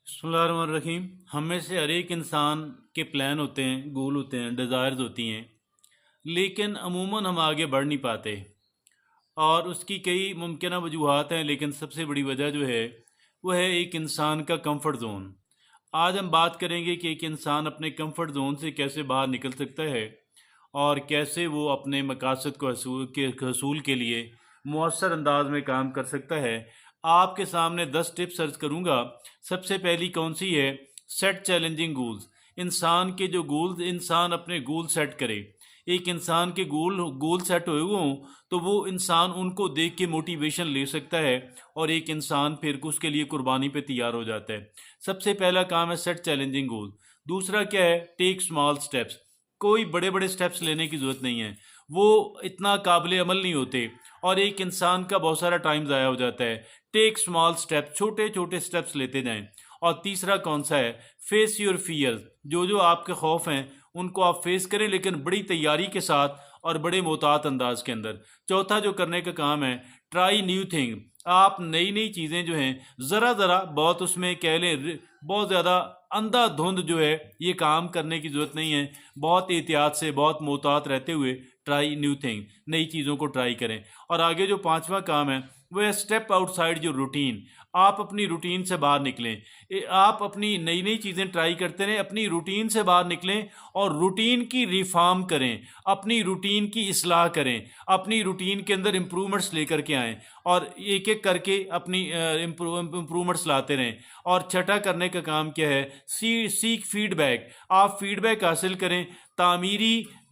बिस्मिल्लाहिर्रहमानिर्रहीम। हम में से हर एक इंसान के प्लान होते हैं, गोल होते हैं, डिज़ायर्स होती हैं, लेकिन अमूमन हम आगे बढ़ नहीं पाते। और उसकी कई मुमकिन वजूहात हैं, लेकिन सबसे बड़ी वजह जो है वो है एक इंसान का कंफर्ट ज़ोन। आज हम बात करेंगे कि एक इंसान अपने कंफर्ट ज़ोन से कैसे बाहर निकल सकता है और कैसे वो अपने मकासद को हसूल के लिए मौसर अंदाज में काम कर सकता है। आपके सामने 10 टिप्स अर्ज करूँगा। सबसे पहली कौन सी है? Set challenging goals. इंसान के जो गोल्स, इंसान अपने गोल सेट करे। एक इंसान के गोल सेट हुए हों तो वो इंसान उनको देख के मोटिवेशन ले सकता है और एक इंसान फिर उसके लिए कुर्बानी पे तैयार हो जाता है। सबसे पहला काम है सेट चैलेंजिंग गोल। दूसरा क्या है? Take small steps. कोई बड़े बड़े स्टेप्स लेने की ज़रूरत नहीं है, वो इतना काबिल अमल नहीं होते और एक इंसान का बहुत सारा टाइम ज़ाया हो जाता है। टेक स्मॉल स्टेप, छोटे छोटे स्टेप्स लेते जाएं। और तीसरा कौन सा है? Face your fears. जो जो आपके खौफ हैं उनको आप फेस करें, लेकिन बड़ी तैयारी के साथ और बड़े मोहतात अंदाज के अंदर। चौथा जो करने का काम है, ट्राई न्यू थिंग। आप नई नई चीज़ें जो हैं ज़रा ज़रा बहुत, उसमें कह लें बहुत ज़्यादा अंधाधुंध जो है ये काम करने की ज़रूरत नहीं है। बहुत एहतियात से, बहुत मोहतात रहते हुए ट्राई न्यू थिंग, नई चीज़ों को ट्राई करें। और आगे जो पांचवा काम है वो है स्टेप आउटसाइड योर रूटीन। आप अपनी रूटीन से बाहर निकलें। आप अपनी नई नई चीज़ें ट्राई करते रहें, अपनी रूटीन से बाहर निकलें और रूटीन की रिफॉर्म करें, अपनी रूटीन की इस्लाह करें, अपनी रूटीन के अंदर इम्प्रूवमेंट्स लेकर के आएँ और एक एक करके अपनी इम्प्रूवमेंट्स लाते रहें। और छठा करने का काम क्या है? Seek feedback. आप फीडबैक हासिल करें,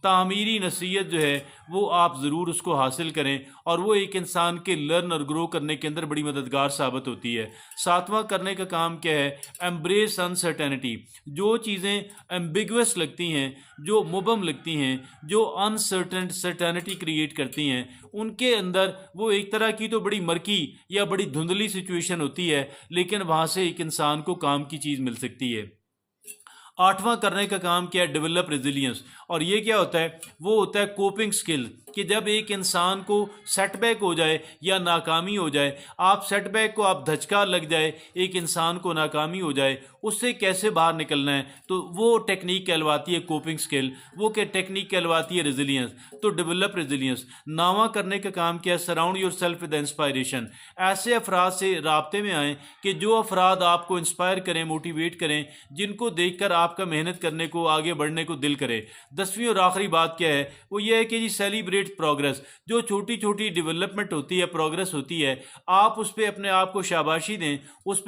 तामीरी नसीहत जो है वो आप ज़रूर उसको हासिल करें और वो एक इंसान के लर्न और ग्रो करने के अंदर बड़ी मददगार साबित होती है। सातवां करने का काम क्या है? Embrace uncertainty. जो चीज़ें एम्बिगुअस लगती हैं, जो मुबम लगती हैं, जो सर्टेनिटी क्रिएट करती हैं, उनके अंदर वो एक तरह की तो बड़ी मरकी या बड़ी धुंधली सिचुएशन होती है, लेकिन वहाँ से एक इंसान को काम की चीज़ मिल सकती है। आठवां करने का काम क्या है? Develop resilience. और ये क्या होता है? वो होता है कोपिंग स्किल। कि जब एक इंसान को सेटबैक हो जाए या नाकामी हो जाए, आप सेटबैक को, आप धचका लग जाए, एक इंसान को नाकामी हो जाए, उससे कैसे बाहर निकलना है, तो वो टेक्निक कहलवाती है कोपिंग स्किल, वो क्या टेक्निक कहलवाती है रेजिलियंस। तो डेवलप रेजिलियंस। नावां करने का काम क्या है? Surround your self with inspiration. ऐसे अफराद से राब्ते में आएँ कि जो अफराद आपको इंस्पायर करें, मोटिवेट करें, जिनको देखकर आपका मेहनत करने को, आगे बढ़ने को दिल करे। 10वीं और आखिरी बात क्या है? वो ये है कि जी सेलिब्रेट प्रोग्रेस। जो छोटी छोटी डेवलपमेंट होती है, प्रोग्रेस होती है, आप उस पर अपने आप को शाबाशी दें, उस पर